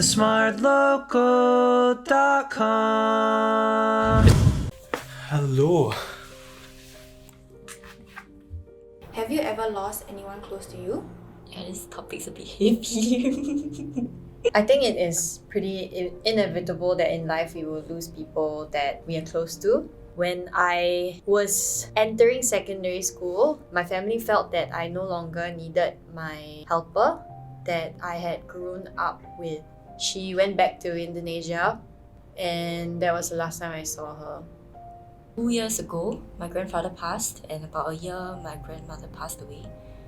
TheSmartLocal.com. Hello. Have you ever lost anyone close to you? Yeah, this topic's a bit heavy. I think it is pretty inevitable that in life we will lose people that we are close to. When I was entering secondary school, my family felt that I no longer needed my helper that I had grown up with. She went back to Indonesia, and that was the last time I saw her. 2 years ago, my grandfather passed, and about a year, my grandmother passed away.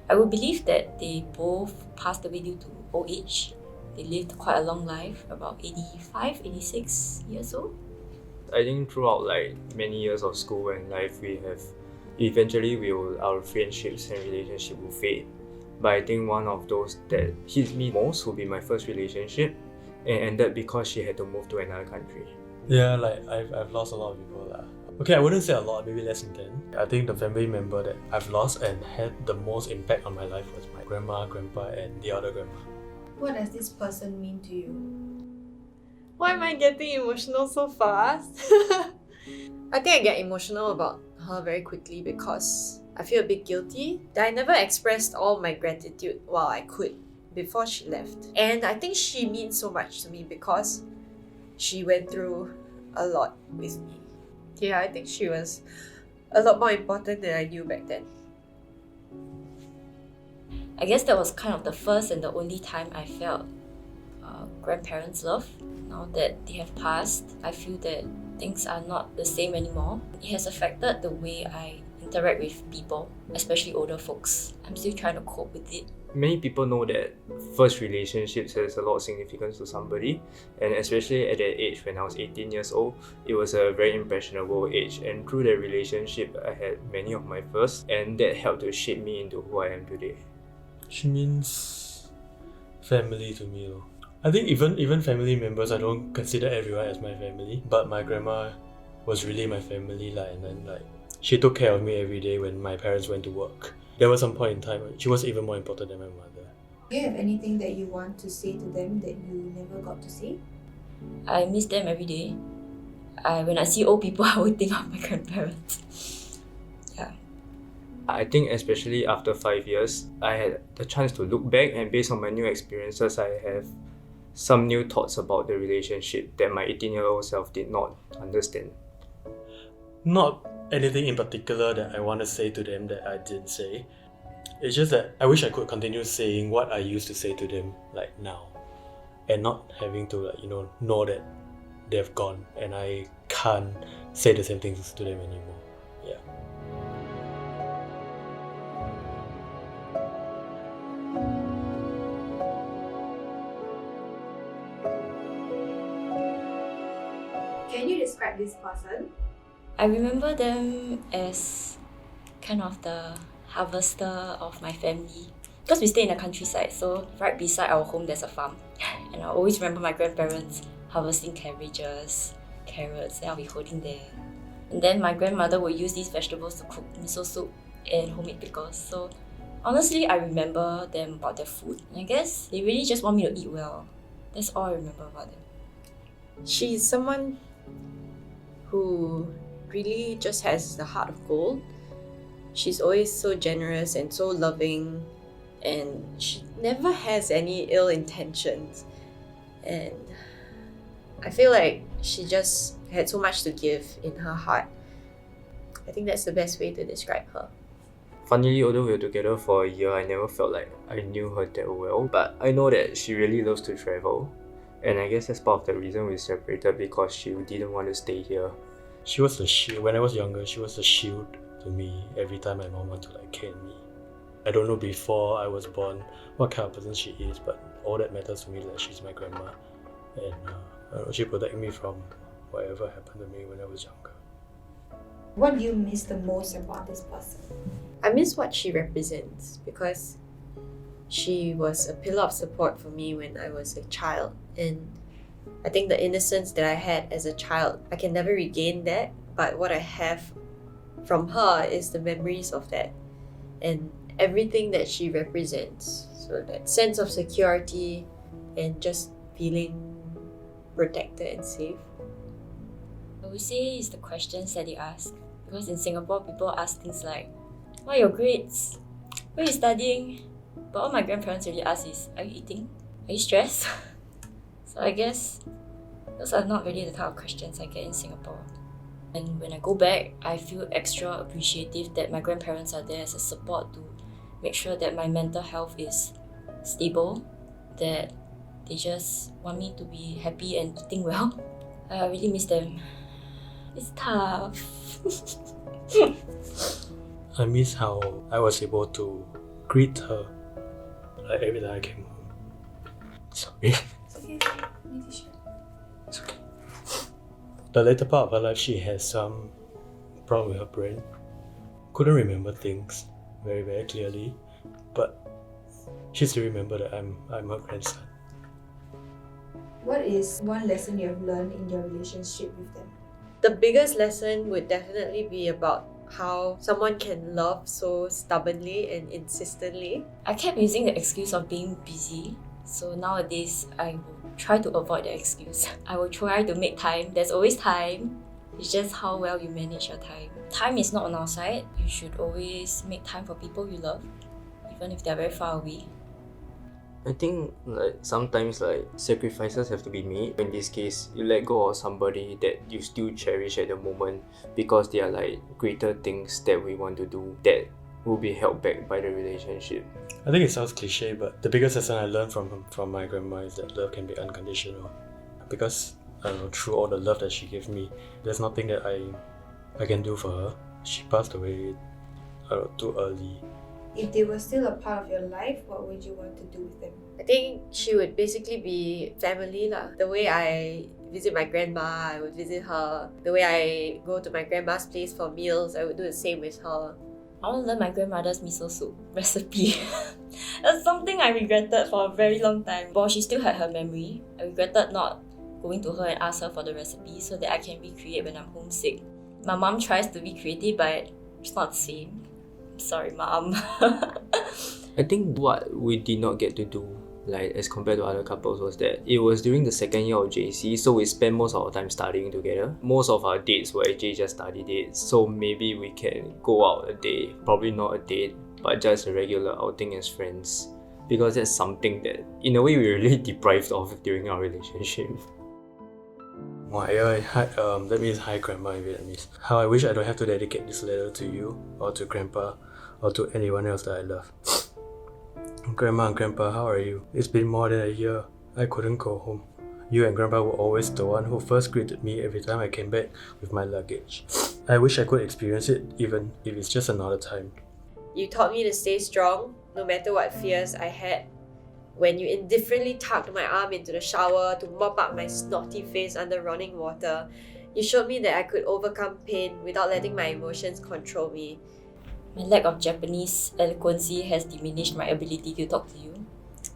I would believe that they both passed away due to old age. They lived quite a long life, about 85, 86 years old. I think throughout many years of school and life, our friendships and relationship will fade. But I think one of those that hit me most would be my first relationship, and ended because she had to move to another country. Yeah, I've lost a lot of people. Okay, I wouldn't say a lot, maybe less than 10. I think the family member that I've lost and had the most impact on my life was my grandma, grandpa, and the other grandma. What does this person mean to you? Why am I getting emotional so fast? I think I get emotional about her very quickly because I feel a bit guilty that I never expressed all my gratitude while I could before she left. And I think she means so much to me because she went through a lot with me. Yeah, I think she was a lot more important than I knew back then. I guess that was kind of the first and the only time I felt grandparents' love. Now that they have passed, I feel that things are not the same anymore. It has affected the way I interact with people, especially older folks. I'm still trying to cope with it. Many people know that first relationships has a lot of significance to somebody, and especially at that age when I was 18 years old, it was a very impressionable age, and through that relationship I had many of my firsts, and that helped to shape me into who I am today. She means family to me. I think even family members, I don't consider everyone as my family, but my grandma was really my family, and then she took care of me every day when my parents went to work. There was some point in time she was even more important than my mother. Do you have anything that you want to say to them that you never got to say? I miss them every day. When I see old people, I would think of my grandparents. Yeah. I think especially after 5 years, I had the chance to look back, and based on my new experiences, I have some new thoughts about the relationship that my 18-year-old self did not understand. Not anything in particular that I want to say to them that I didn't say. It's just that I wish I could continue saying what I used to say to them now, and not having to know that they've gone and I can't say the same things to them anymore. Yeah. Can you describe this person? I remember them as kind of the harvester of my family. Because we stay in the countryside, so right beside our home there's a farm. And I always remember my grandparents harvesting cabbages, carrots, and I'll be holding them. And then my grandmother would use these vegetables to cook miso soup and homemade pickles. So honestly, I remember them about their food. And I guess they really just want me to eat well. That's all I remember about them. She's someone who really just has the heart of gold. She's always so generous and so loving, and she never has any ill intentions. And I feel like she just had so much to give in her heart. I think that's the best way to describe her. Funnily, although we were together for a year, I never felt like I knew her that well, but I know that she really loves to travel. And I guess that's part of the reason we separated, because she didn't want to stay here. She was the shield. When I was younger, she was the shield to me every time my mom wanted to cane me. I don't know before I was born what kind of person she is, but all that matters to me is that she's my grandma, and she protected me from whatever happened to me when I was younger. What do you miss the most about this person? I miss what she represents because she was a pillar of support for me when I was a child, and I think the innocence that I had as a child, I can never regain that, but what I have from her is the memories of that and everything that she represents. So that sense of security and just feeling protected and safe? I would say it's the questions that they ask. Because in Singapore, people ask things like, what are your grades? Where are you studying? But all my grandparents really ask is, are you eating? Are you stressed? So I guess those are not really the type of questions I get in Singapore. And when I go back, I feel extra appreciative that my grandparents are there as a support to make sure that my mental health is stable, that they just want me to be happy and eating well. I really miss them. It's tough. I miss how I was able to greet her like every time I came home. Sorry. It's okay. Need tissue. It's okay. The later part of her life, she has some problem with her brain. Couldn't remember things very, very clearly, but she still remember that I'm her grandson. What is one lesson you have learned in your relationship with them? The biggest lesson would definitely be about how someone can love so stubbornly and insistently. I kept using the excuse of being busy. So nowadays, I will try to avoid the excuse. I will try to make time. There's always time. It's just how well you manage your time. Time is not on our side. You should always make time for people you love, even if they're very far away. I think sometimes sacrifices have to be made. In this case, you let go of somebody that you still cherish at the moment because they are greater things that we want to do that will be held back by the relationship. I think it sounds cliche, but the biggest lesson I learned from my grandma is that love can be unconditional. Because I don't know, through all the love that she gave me, there's nothing that I can do for her. She passed away too early. If they were still a part of your life, what would you want to do with them? I think she would basically be family lah. The way I visit my grandma, I would visit her. The way I go to my grandma's place for meals, I would do the same with her. I want to learn my grandmother's miso soup recipe. That's something I regretted for a very long time. While she still had her memory, I regretted not going to her and ask her for the recipe so that I can recreate when I'm homesick. My mom tries to be creative, but it's not the same. I'm sorry, Mom. I think what we did not get to do, as compared to other couples, was that it was during the second year of JC, so we spent most of our time studying together. Most of our dates were actually just study dates, so maybe we can go out a day, probably not a date, but just a regular outing as friends. Because that's something that, in a way, we were really deprived of during our relationship. That means hi grandma in Vietnamese. How I wish I don't have to dedicate this letter to you or to grandpa or to anyone else that I love. Grandma and grandpa, how are you? It's been more than a year. I couldn't go home. You and grandpa were always the one who first greeted me every time I came back with my luggage. I wish I could experience it even if it's just another time. You taught me to stay strong no matter what fears I had. When you indifferently tucked my arm into the shower to mop up my snotty face under running water, you showed me that I could overcome pain without letting my emotions control me. My lack of Japanese eloquency has diminished my ability to talk to you.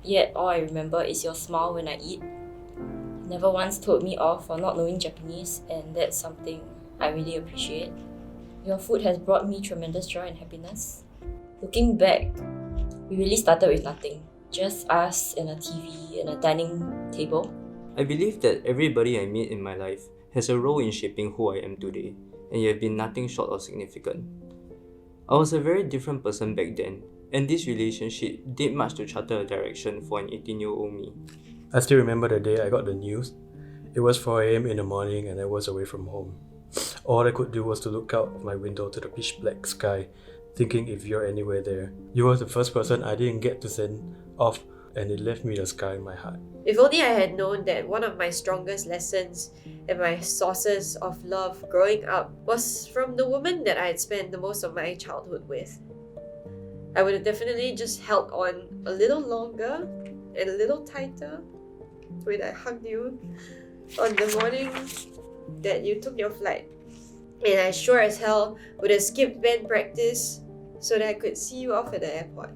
Yet all I remember is your smile when I eat. You never once told me off for not knowing Japanese, and that's something I really appreciate. Your food has brought me tremendous joy and happiness. Looking back, we really started with nothing. Just us and a TV and a dining table. I believe that everybody I meet in my life has a role in shaping who I am today, and you have been nothing short of significant. I was a very different person back then, and this relationship did much to charter a direction for an 18-year-old me. I still remember the day I got the news. It was 4 a.m. in the morning and I was away from home. All I could do was to look out of my window to the pitch black sky, thinking if you're anywhere there. You were the first person I didn't get to send off, and it left me the scar in my heart. If only I had known that one of my strongest lessons and my sources of love growing up was from the woman that I had spent the most of my childhood with. I would have definitely just held on a little longer and a little tighter when I hugged you on the morning that you took your flight. And I sure as hell would have skipped band practice so that I could see you off at the airport.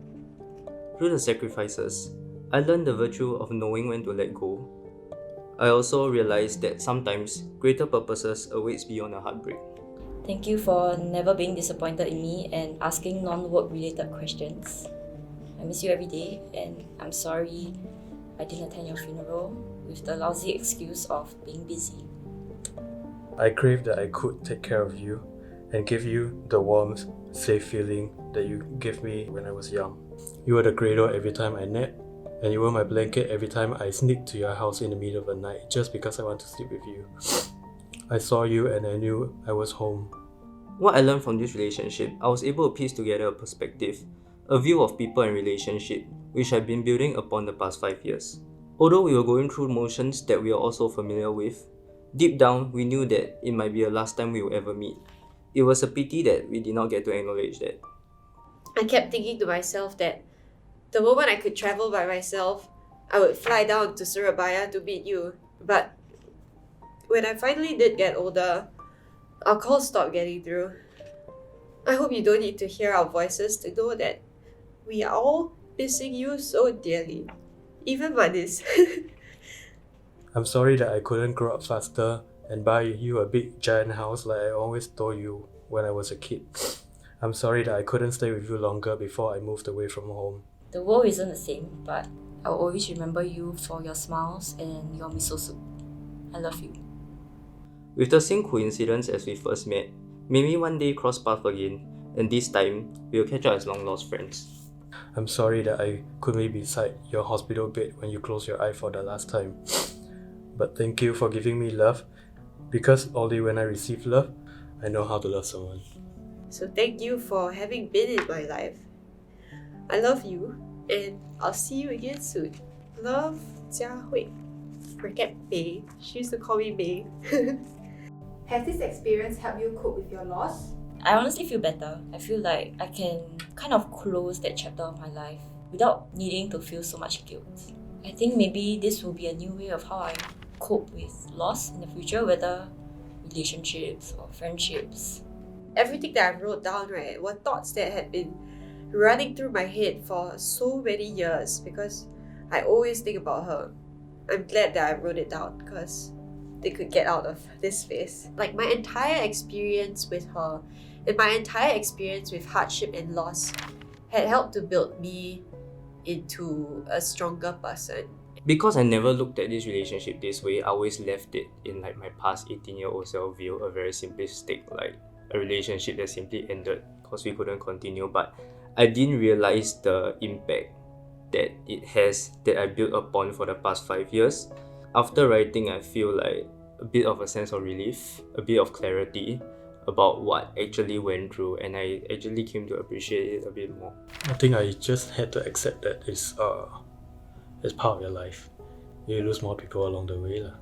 Through the sacrifices, I learned the virtue of knowing when to let go. I also realized that sometimes greater purposes awaits beyond a heartbreak. Thank you for never being disappointed in me and asking non-work related questions. I miss you every day, and I'm sorry I didn't attend your funeral with the lousy excuse of being busy. I craved that I could take care of you and give you the warmth, safe feeling that you gave me when I was young. You were the cradle every time I napped, and you were my blanket every time I sneaked to your house in the middle of the night just because I want to sleep with you. I saw you and I knew I was home. What I learned from this relationship, I was able to piece together a perspective, a view of people and relationship, which I've been building upon the past 5 years. Although we were going through motions that we are also familiar with, deep down we knew that it might be the last time we will ever meet. It was a pity that we did not get to acknowledge that. I kept thinking to myself that the moment I could travel by myself, I would fly down to Surabaya to meet you. But when I finally did get older, our calls stopped getting through. I hope you don't need to hear our voices to know that we are all missing you so dearly. Even Manis. I'm sorry that I couldn't grow up faster and buy you a big giant house like I always told you when I was a kid. I'm sorry that I couldn't stay with you longer before I moved away from home. The world isn't the same, but I'll always remember you for your smiles and your miso soup. I love you. With the same coincidence as we first met, maybe one day cross paths again, and this time we'll catch up as long lost friends. I'm sorry that I couldn't be beside your hospital bed when you closed your eye for the last time. But thank you for giving me love, because only when I receive love, I know how to love someone. So thank you for having been in my life. I love you, and I'll see you again soon. Love, Jia Hui. Forget May. She used to call me May. Has this experience helped you cope with your loss? I honestly feel better. I feel like I can kind of close that chapter of my life without needing to feel so much guilt. I think maybe this will be a new way of how I cope with loss in the future, whether relationships or friendships. Everything that I wrote down, right, were thoughts that had been running through my head for so many years because I always think about her. I'm glad that I wrote it down because they could get out of this space. Like my entire experience with her and my entire experience with hardship and loss had helped to build me into a stronger person. Because I never looked at this relationship this way, I always left it in like my past 18-year-old self view, a very simplistic, like a relationship that simply ended because we couldn't continue. But I didn't realize the impact that it has that I built upon for the past 5 years. After writing, I feel like a bit of a sense of relief, a bit of clarity about what actually went through, and I actually came to appreciate it a bit more. I think I just had to accept that it's part of your life. You lose more people along the way, lah.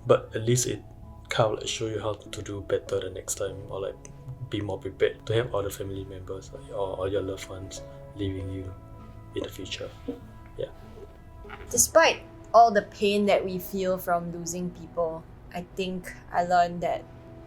But at least it kind of like show you how to do better the next time, or like be more prepared to have other family members or your loved ones leaving you in the future. Yeah. Despite all the pain that we feel from losing people, I think I learned that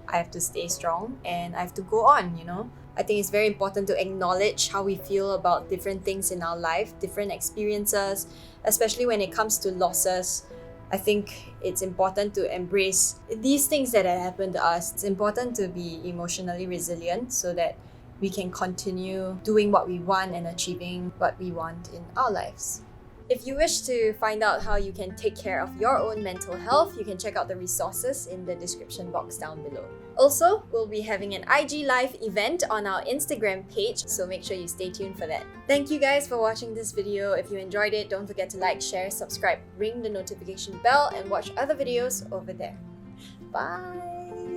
I have to stay strong and I have to go on, you know? I think it's very important to acknowledge how we feel about different things in our life, different experiences, especially when it comes to losses. I think it's important to embrace these things that have happened to us. It's important to be emotionally resilient so that we can continue doing what we want and achieving what we want in our lives. If you wish to find out how you can take care of your own mental health, you can check out the resources in the description box down below. Also, we'll be having an IG Live event on our Instagram page, so make sure you stay tuned for that. Thank you guys for watching this video. If you enjoyed it, don't forget to like, share, subscribe, ring the notification bell, and watch other videos over there. Bye!